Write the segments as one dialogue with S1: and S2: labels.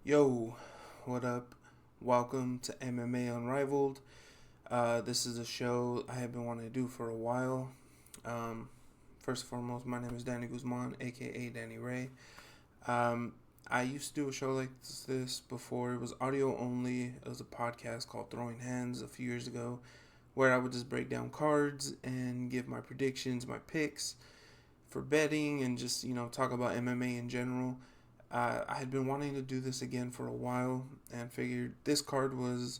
S1: Yo, what up? Welcome to MMA Unrivaled. This is a show I have been wanting to do for a while. Um, First and foremost, my name is Danny Guzman, aka Danny Ray. Um, I used to do a show like this before. It was audio only. It was a podcast called Throwing Hands a few years ago, where I would just break down cards and give my predictions, my picks for betting, and just talk about MMA in general. I had been wanting to do this again for a while and figured this card was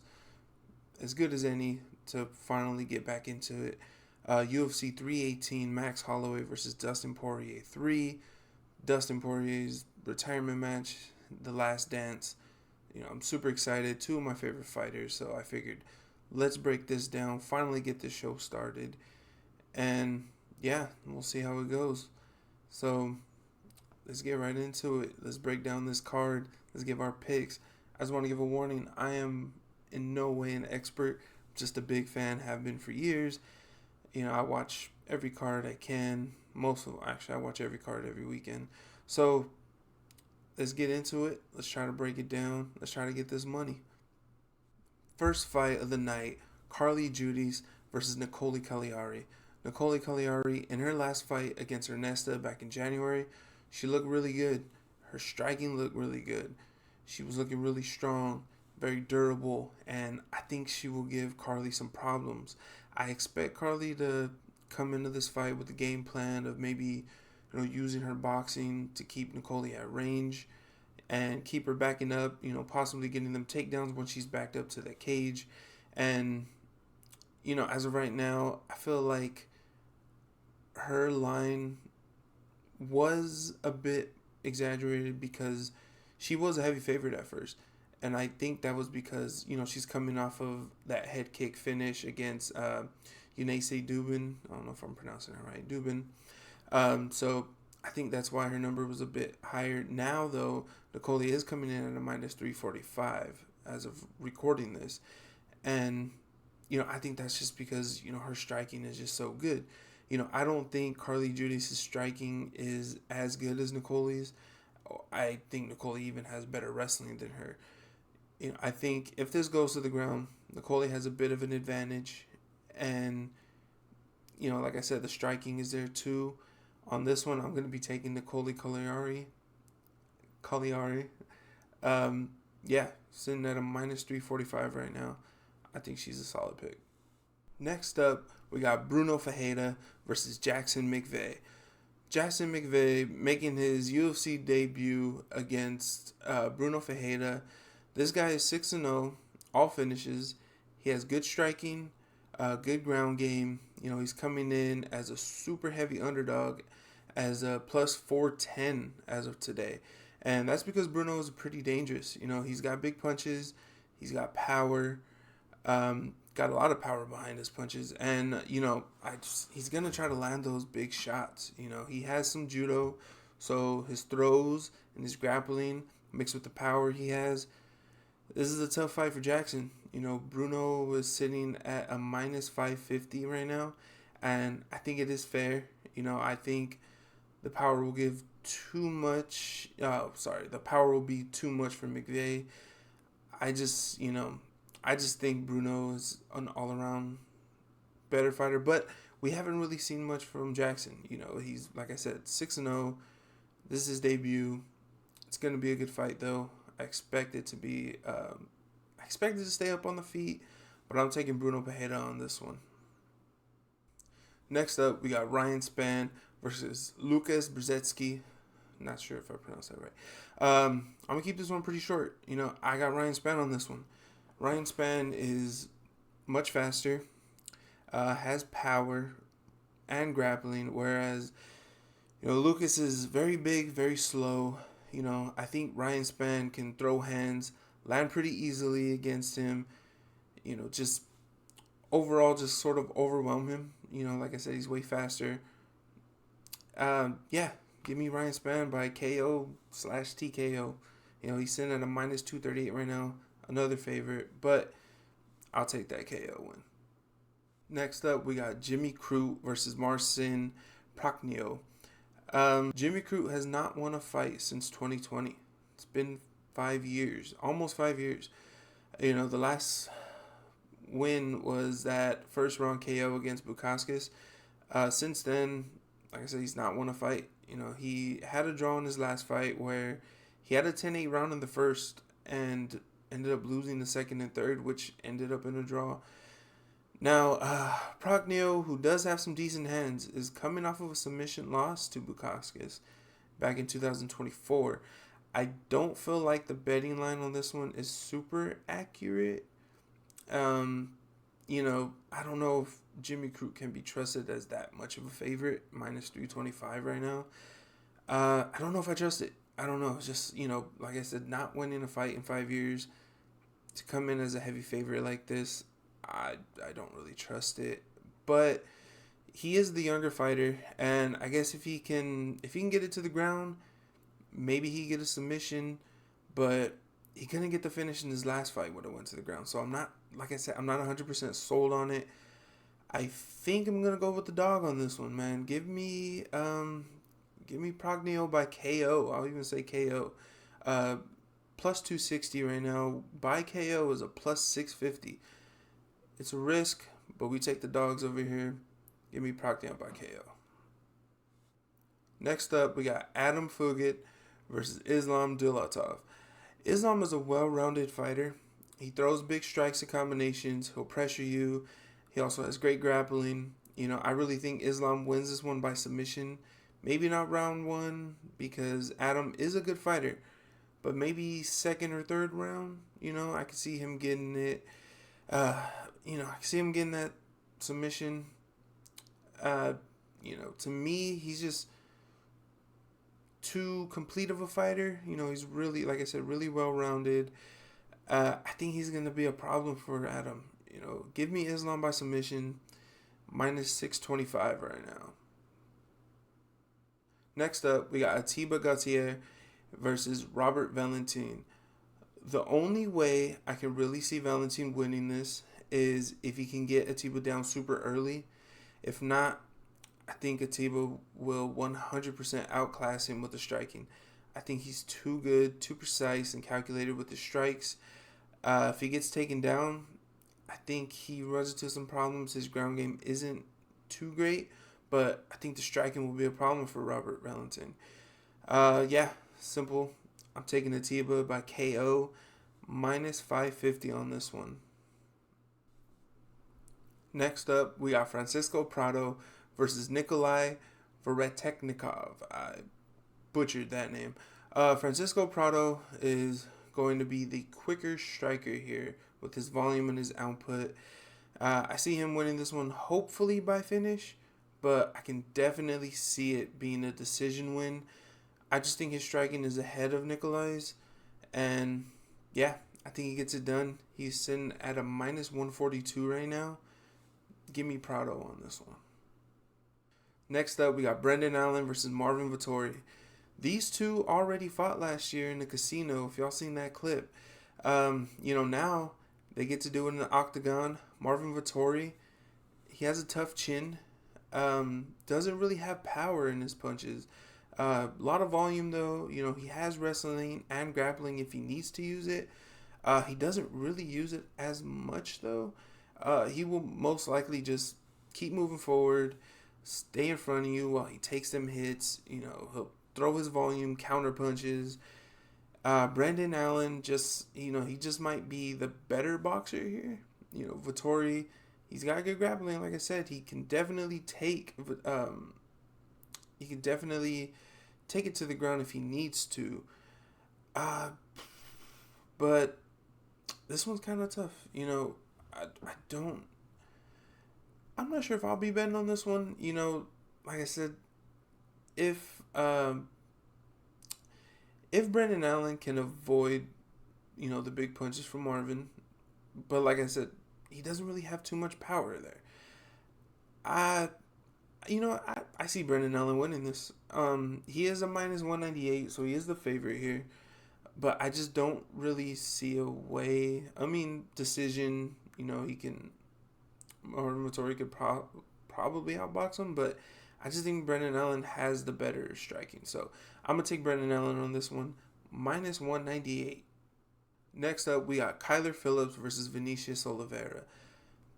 S1: as good as any to finally get back into it. UFC 318, Max Holloway versus Dustin Poirier 3. Dustin Poirier's retirement match, The Last Dance. I'm super excited. Two of my favorite fighters, so I figured let's break this down, finally get this show started. And yeah, we'll see how it goes. So let's get right into it. Let's break down this card. Let's give our picks. I just want to give a warning. I am in no way an expert. Just a big fan. Have been for years. I watch every card I can. Actually, I watch every card every weekend. So let's get into it. Let's try to break it down. Let's try to get this money. First fight of the night: Carly Judice versus Nicole Cagliari. Nicole Cagliari, in her last fight against Ernesta back in January, she looked really good. Her striking looked really good. She was looking really strong, very durable, and I think she will give Carly some problems. I expect Carly to come into this fight with the game plan of maybe using her boxing to keep Nicole at range and keep her backing up, possibly getting them takedowns when she's backed up to the cage. And, as of right now, I feel like her line was a bit exaggerated because she was a heavy favorite at first. And I think that was because, she's coming off of that head kick finish against Eunice Dubin. I don't know if I'm pronouncing it right. Dubin. So I think that's why her number was a bit higher. Now, though, Nicole is coming in at a minus 345 as of recording this. And, I think that's just because, her striking is just so good. I don't think Carly Judice's striking is as good as Nicole's. I think Nicole even has better wrestling than her. I think if this goes to the ground, Nicole has a bit of an advantage. And, like I said, the striking is there too. On this one, I'm going to be taking Nicole Cagliari. Yeah, sitting at a minus 345 right now. I think she's a solid pick. Next up, we got Bruno Ferreira versus Jackson McVeigh. Jackson McVeigh making his UFC debut against Bruno Ferreira. This guy is 6-0, all finishes. He has good striking, good ground game. He's coming in as a super heavy underdog, as a plus 410 as of today. And that's because Bruno is pretty dangerous. He's got big punches, he's got power, got a lot of power behind his punches. And, he's going to try to land those big shots. He has some judo, so his throws and his grappling mixed with the power he has. This is a tough fight for Jackson. Bruno is sitting at a minus 550 right now, and I think it is fair. I think the power will give too much. The power will be too much for McVeigh. I just think Bruno is an all-around better fighter, but we haven't really seen much from Jackson. He's, like I said, 6-0. This is his debut. It's going to be a good fight, though. I expect it to be. I expect it to stay up on the feet, but I'm taking Bruno Ferreira on this one. Next up, we got Ryan Spann versus Lucas Brzezinski. Not sure if I pronounced that right. I'm gonna keep this one pretty short. I got Ryan Spann on this one. Ryan Spann is much faster, has power and grappling, whereas Lucas is very big, very slow. I think Ryan Spann can throw hands, land pretty easily against him. Just overall, just sort of overwhelm him. Like I said, he's way faster. Yeah, give me Ryan Spann by KO/TKO. He's sitting at a minus 238 right now. Another favorite, but I'll take that KO win. Next up, we got Jimmy Crute versus Marcin Prachnio. Jimmy Crute has not won a fight since 2020. It's been 5 years, almost 5 years. You know, the last win was that first round KO against Bukaskis. Since then, like I said, he's not won a fight. You know, he had a draw in his last fight where he had a 10-8 round in the first and ended up losing the second and third, which ended up in a draw. Now, Prognio, who does have some decent hands, is coming off of a submission loss to Bukaskis back in 2024. I don't feel like the betting line on this one is super accurate. You know, I don't know if Jimmy Crute can be trusted as that much of a favorite, minus 325 right now. I don't know if I trust it. I don't know. It's just, you know, like I said, not winning a fight in 5 years, to come in as a heavy favorite like this, I don't really trust it. But he is the younger fighter, and I guess if he can get it to the ground, maybe he get a submission, but he couldn't get the finish in his last fight when it went to the ground. So I'm not, like I said, I'm not 100% sold on it. I think I'm gonna go with the dog on this one, man. Give me Prognio by KO. I'll even say KO. Plus 260 right now. By KO is a plus 650. It's a risk, but we take the dogs over here. Give me Prognio by KO. Next up, we got Adam Fugit versus Islam Dulatov. Islam is a well-rounded fighter. He throws big strikes and combinations. He'll pressure you. He also has great grappling. You know, I really think Islam wins this one by submission. Maybe not round one because Adam is a good fighter, but maybe second or third round. You know, I could see him getting it. You know, I can see him getting that submission. You know, to me, he's just too complete of a fighter. You know, he's really, like I said, really well-rounded. I think he's going to be a problem for Adam. You know, give me Islam by submission, minus 625 right now. Next up, we got Atiba Gautier versus Robert Valentin. The only way I can really see Valentin winning this is if he can get Atiba down super early. If not, I think Atiba will 100% outclass him with the striking. I think he's too good, too precise, and calculated with his strikes. If he gets taken down, I think he runs into some problems. His ground game isn't too great, but I think the striking will be a problem for Robert Valentin. Yeah, simple. I'm taking Atiba by KO, minus 550 on this one. Next up, we got Francisco Prado versus Nikolai Vereteknikov. I butchered that name. Francisco Prado is going to be the quicker striker here with his volume and his output. I see him winning this one hopefully by finish, but I can definitely see it being a decision win. I just think his striking is ahead of Nikolai's, and yeah, I think he gets it done. He's sitting at a minus 142 right now. Give me Prado on this one. Next up, we got Brendan Allen versus Marvin Vettori. These two already fought last year in the casino, if y'all seen that clip. You know, now they get to do it in the octagon. Marvin Vettori, he has a tough chin. Doesn't really have power in his punches. A lot of volume, though. You know, he has wrestling and grappling if he needs to use it. He doesn't really use it as much, though. He will most likely just keep moving forward, stay in front of you while he takes them hits. You know, he'll throw his volume, counter punches. Brendan Allen just, you know, he just might be the better boxer here. You know, Vettori, he's got good grappling. Like I said, he can definitely take it to the ground if he needs to. But this one's kind of tough. You know, I'm not sure if I'll be betting on this one. You know, like I said, if Brendan Allen can avoid, you know, the big punches from Marvin, but like I said, he doesn't really have too much power there. I see Brendan Allen winning this. He is a minus 198, so he is the favorite here. But I just don't really see a way. I mean, decision, you know, Marvin Vettori could probably outbox him, but I just think Brendan Allen has the better striking. So I'm going to take Brendan Allen on this one, minus 198. Next up, we got Kyler Phillips versus Vinicius Oliveira.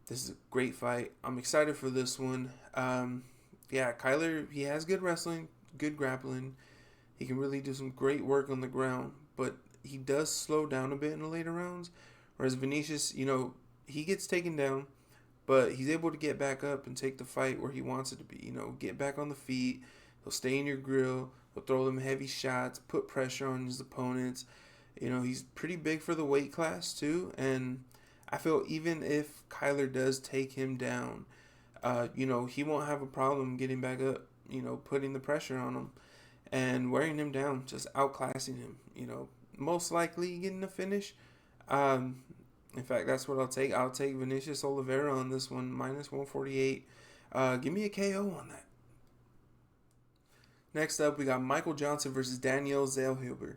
S1: This is a great fight. I'm excited for this one. Kyler, he has good wrestling, good grappling. He can really do some great work on the ground, but he does slow down a bit in the later rounds. Whereas Vinicius, he gets taken down, but he's able to get back up and take the fight where he wants it to be. Get back on the feet. He'll stay in your grill. He'll throw them heavy shots, put pressure on his opponents. He's pretty big for the weight class too. And I feel even if Kyler does take him down, he won't have a problem getting back up, putting the pressure on him and wearing him down, just outclassing him, most likely getting a finish. In fact, that's what I'll take. I'll take Vinicius Oliveira on this one, minus 148. Give me a KO on that. Next up, we got Michael Johnson versus Daniel Zellhuber.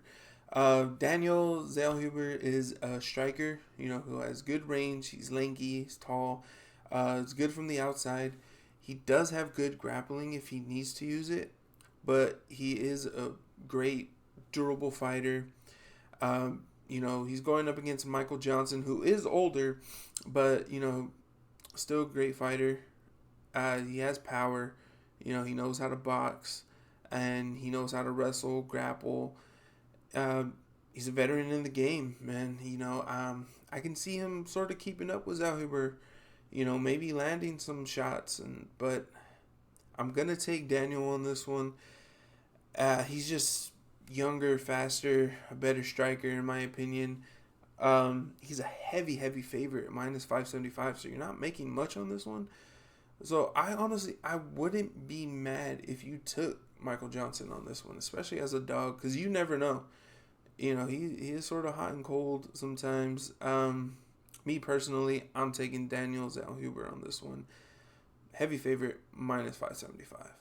S1: Daniel Zellhuber is a striker, who has good range. He's lanky, he's tall. It's good from the outside. He does have good grappling if he needs to use it, but he is a great, durable fighter. He's going up against Michael Johnson, who is older, but, still a great fighter. He has power. He knows how to box, and he knows how to wrestle, grapple. He's a veteran in the game, man. I can see him sort of keeping up with Zellhuber, maybe landing some shots, but I'm going to take Daniel on this one. He's just younger, faster, a better striker in my opinion. He's a heavy favorite, minus 575, so you're not making much on this one. So I wouldn't be mad if you took Michael Johnson on this one, especially as a dog, because you never know. He is sort of hot and cold sometimes. Me personally, I'm taking Daniel Zellhuber on this one. Heavy favorite, minus 575.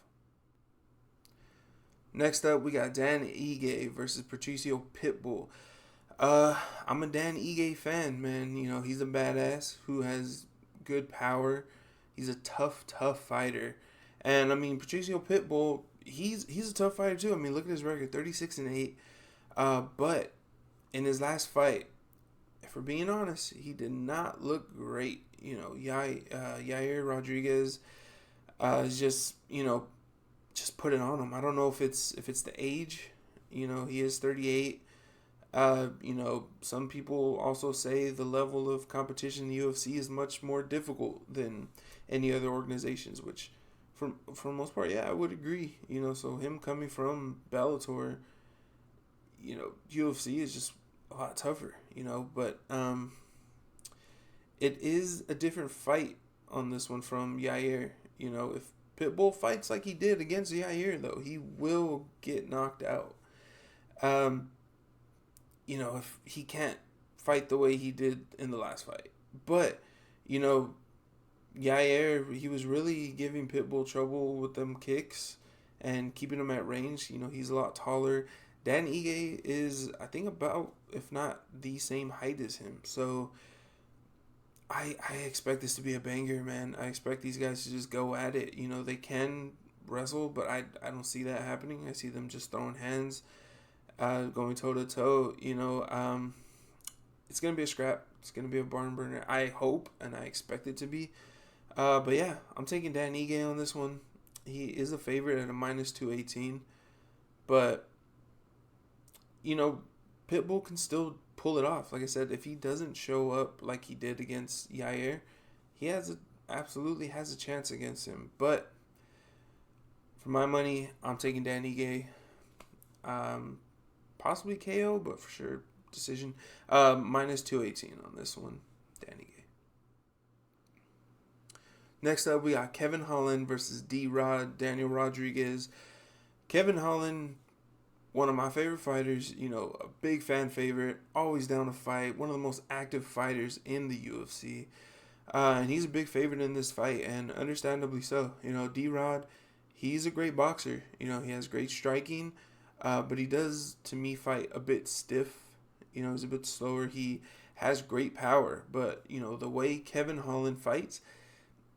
S1: Next up, we got Dan Ige versus Patricio Pitbull. I'm a Dan Ige fan, man. He's a badass who has good power. He's a tough fighter. And, Patricio Pitbull, he's a tough fighter, too. Look at his record, 36-8. But in his last fight, if we're being honest, he did not look great. Yair Rodriguez is just put it on him. I don't know if it's the age. He is 38. Some people also say the level of competition in the UFC is much more difficult than any other organizations, which for the most part, yeah, I would agree. So him coming from Bellator, UFC is just a lot tougher, but it is a different fight on this one from Yair. If Pitbull fights like he did against Yair, though, he will get knocked out. If he can't fight the way he did in the last fight. But, Yair, he was really giving Pitbull trouble with them kicks and keeping him at range. He's a lot taller. Dan Ige is, I think, about, if not the same height as him. So I expect this to be a banger, man. I expect these guys to just go at it. They can wrestle, but I don't see that happening. I see them just throwing hands, going toe-to-toe. It's going to be a scrap. It's going to be a barn burner. I hope, and I expect it to be. But yeah, I'm taking Dan Ige on this one. He is a favorite at a minus 218. But Pitbull can still pull it off. Like I said, if he doesn't show up like he did against Yair, he absolutely has a chance against him. But for my money, I'm taking Dan Ige. Possibly KO, but for sure decision. Minus 218 on this one, Dan Ige. Next up, we got Kevin Holland versus D-Rod, Daniel Rodriguez. Kevin Holland, one of my favorite fighters, a big fan favorite, always down to fight, one of the most active fighters in the UFC. And he's a big favorite in this fight, and understandably so. D-Rod, he's a great boxer. He has great striking, but he does, to me, fight a bit stiff. He's a bit slower. He has great power, but, the way Kevin Holland fights,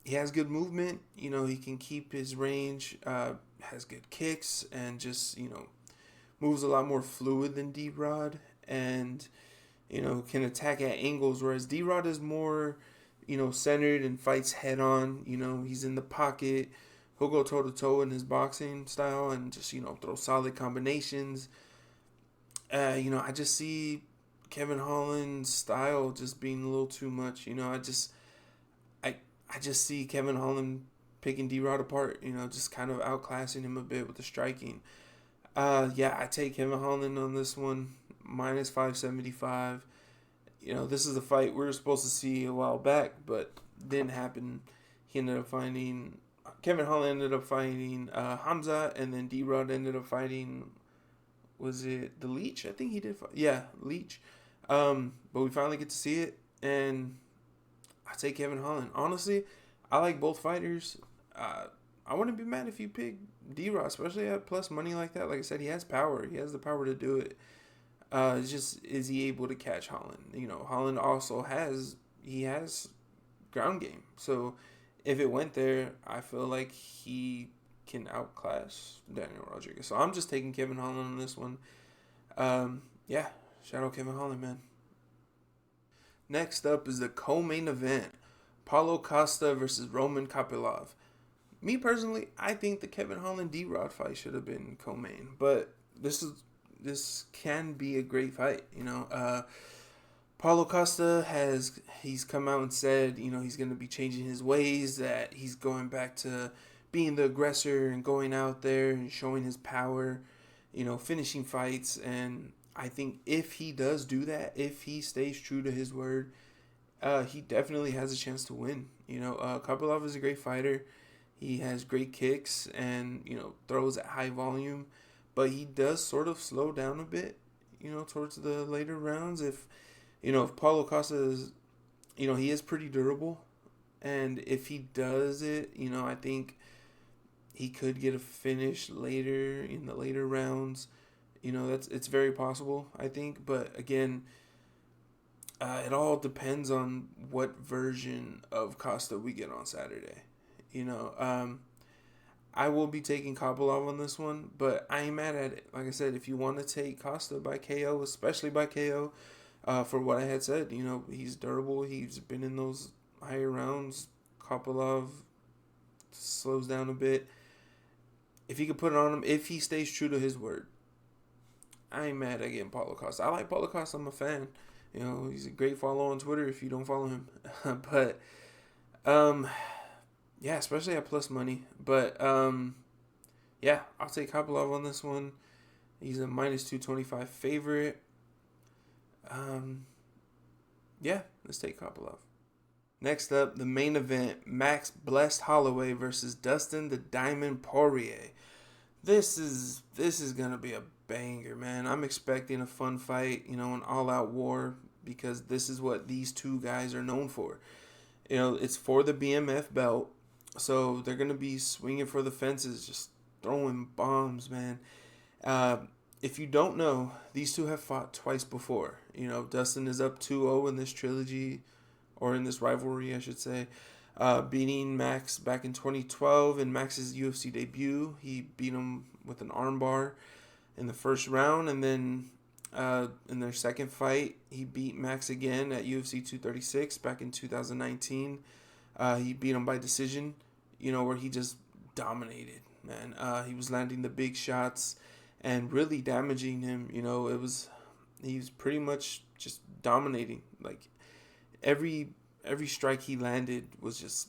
S1: he has good movement. He can keep his range, has good kicks, and just, moves a lot more fluid than D-Rod, and can attack at angles, whereas D-Rod is more, centered and fights head on. He's in the pocket. He'll go toe to toe in his boxing style and just, throw solid combinations. I just see Kevin Holland's style just being a little too much. I just see Kevin Holland picking D-Rod apart, just kind of outclassing him a bit with the striking. I take Kevin Holland on this one, minus 575. This is a fight we were supposed to see a while back, but didn't happen. Kevin Holland ended up fighting Hamza, and then D-Rod ended up fighting, was it the Leech? I think he did. Leech. But we finally get to see it, and I take Kevin Holland. Honestly, I like both fighters. I wouldn't be mad if you pick D-Rod, especially at plus money like that. Like I said, he has power. He has the power to do it. It's just, is he able to catch Holland? Holland also has ground game. So if it went there, I feel like he can outclass Daniel Rodriguez. So I'm just taking Kevin Holland on this one. Shout out Kevin Holland, man. Next up is the co-main event. Paulo Costa versus Roman Kopylov. Me personally, I think the Kevin Holland D-Rod fight should have been co-main, but this can be a great fight. Paulo Costa he's come out and said, he's going to be changing his ways, that he's going back to being the aggressor and going out there and showing his power, finishing fights. And I think if he does do that, if he stays true to his word, he definitely has a chance to win. Kopylov is a great fighter. He has great kicks and, throws at high volume, but he does sort of slow down a bit, towards the later rounds. If Paulo Costa is, he is pretty durable, and if he does it, I think he could get a finish later in the later rounds. It's very possible, I think, but again, it all depends on what version of Costa we get on Saturday. I will be taking Kopylov on this one, but I ain't mad at it. Like I said, if you want to take Costa by KO, especially by KO, for what I had said, he's durable. He's been in those higher rounds. Kopylov slows down a bit. If he could put it on him, if he stays true to his word, I ain't mad at getting Paulo Costa. I like Paulo Costa. I'm a fan. He's a great follow on Twitter if you don't follow him. But, especially at plus money. But, I'll take Kopylov on this one. He's a minus 225 favorite. Let's take Kopylov. Next up, the main event, Max Blessed Holloway versus Dustin the Diamond Poirier. This is gonna be a banger, man. I'm expecting a fun fight, an all-out war, because this is what these two guys are known for. It's for the BMF belt, so they're gonna be swinging for the fences, just throwing bombs, man. If you don't know, these two have fought twice before. Dustin is up 2-0 in this trilogy, or in this rivalry, I should say, beating Max back in 2012 in Max's UFC debut. He beat him with an armbar in the first round, and then in their second fight, he beat Max again at UFC 236 back in 2019. He beat him by decision, where he just dominated, man. He was landing the big shots and really damaging him. He was pretty much just dominating. Like every strike he landed was just,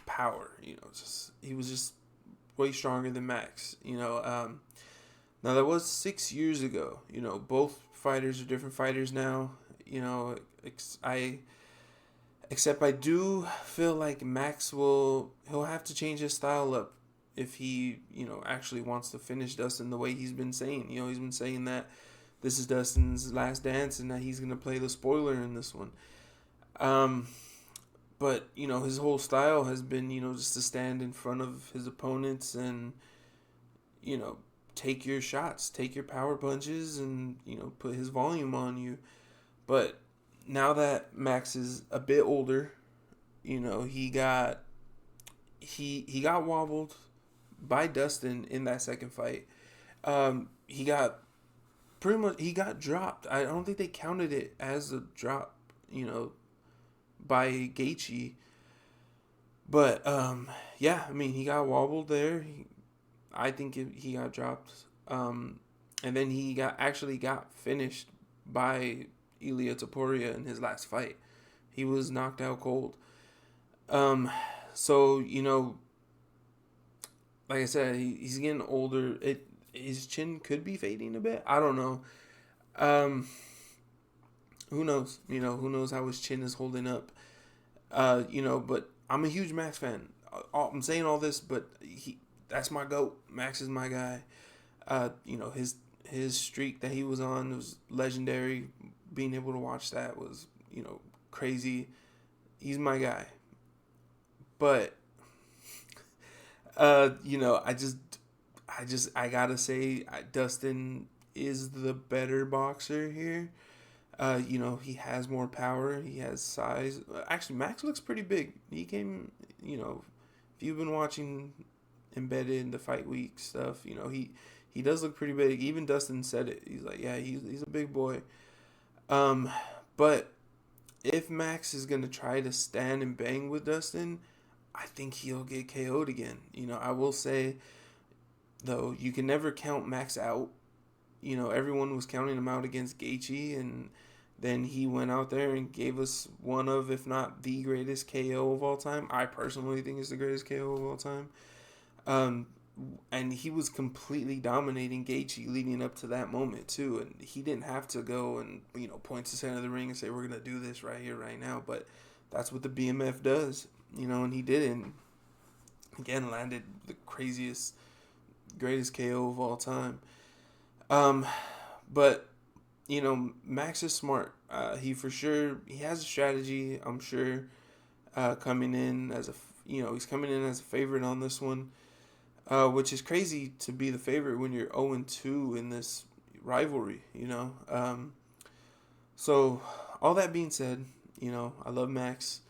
S1: power. He was just way stronger than Max. Now that was 6 years ago. Both fighters are different fighters now. Except I do feel like Max he'll have to change his style up if he, actually wants to finish Dustin the way he's been saying. He's been saying that this is Dustin's last dance and that he's going to play the spoiler in this one. But, his whole style has been, just to stand in front of his opponents and, take your shots, take your power punches and, put his volume on you. But now that Max is a bit older, he got wobbled by Dustin in that second fight. he got he got dropped. I don't think they counted it as a drop, by Gaethje. But yeah, I mean, he got wobbled there. I think he got dropped. And then he got finished by Ilia Topuria in his last fight. He was knocked out cold. So like I said, he's getting older. His chin could be fading a bit. I don't know. Who knows? Who knows how his chin is holding up. But I'm a huge Max fan. I'm saying all this, but that's my GOAT. Max is my guy. His streak that he was on was legendary. Being able to watch that was, crazy. He's my guy. But I gotta say, Dustin is the better boxer here. He has more power. He has size. Actually, Max looks pretty big. He came, if you've been watching Embedded, the fight week stuff, he does look pretty big. Even Dustin said it. He's like, yeah, he's a big boy. But if Max is gonna try to stand and bang with Dustin, I think he'll get KO'd again. I will say, though, you can never count Max out. Everyone was counting him out against Gaethje, and then he went out there and gave us one of, if not the greatest KO of all time. I personally think it's the greatest KO of all time. And he was completely dominating Gaethje leading up to that moment too. And he didn't have to go and point to the center of the ring and say, we're gonna do this right here, right now. But that's what the BMF does, and he did it. And again, landed the greatest KO of all time. But Max is smart. He has a strategy. I'm sure. Coming in as he's coming in as a favorite on this one, which is crazy to be the favorite when you're 0-2 in this rivalry. So all that being said, I love Max.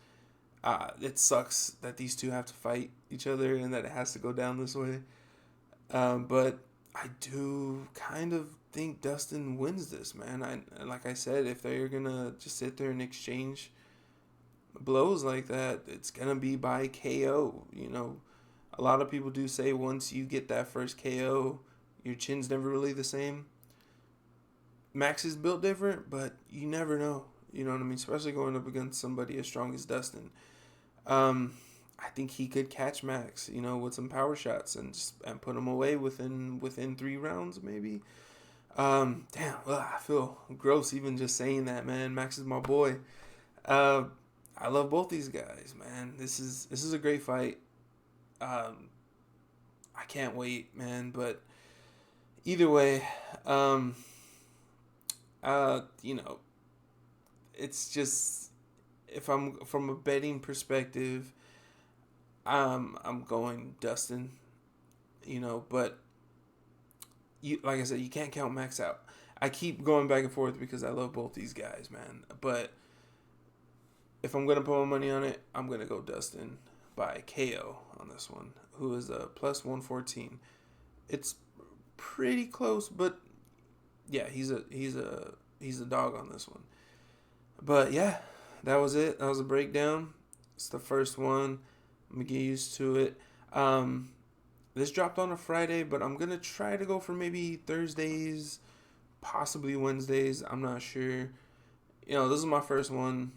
S1: It sucks that these two have to fight each other and that it has to go down this way. But I do kind of think Dustin wins this, man. Like I said, if they're gonna just sit there and exchange blows like that, it's gonna be by KO. A lot of people do say once you get that first KO, your chin's never really the same. Max is built different, but you never know. You know what I mean? Especially going up against somebody as strong as Dustin. I think he could catch Max, with some power shots and put him away within 3 rounds, maybe. Damn, I feel gross even just saying that, man. Max is my boy. I love both these guys, man. This is a great fight. I can't wait, man. But either way, it's just, if I'm from a betting perspective, I'm going Dustin, but like I said, you can't count Max out. I keep going back and forth because I love both these guys, man. But if I'm going to put my money on it, I'm going to go Dustin by KO on this one, who is a plus 114. It's pretty close, but yeah, he's a dog on this one. But yeah, that was it. That was a breakdown. It's the first one. I'm going to get used to it. This dropped on a Friday, but I'm going to try to go for maybe Thursdays, possibly Wednesdays. I'm not sure. This is my first one.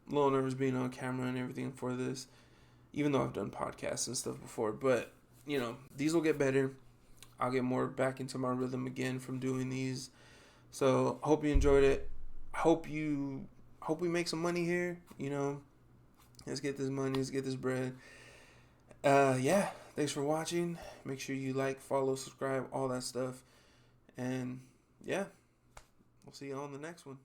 S1: A little nervous being on camera and everything for this, even though I've done podcasts and stuff before. But, these will get better. I'll get more back into my rhythm again from doing these. So, hope you enjoyed it. Hope we make some money here, Let's get this money. Let's get this bread. Yeah. Thanks for watching. Make sure you like, follow, subscribe, all that stuff. And yeah, we'll see you on the next one.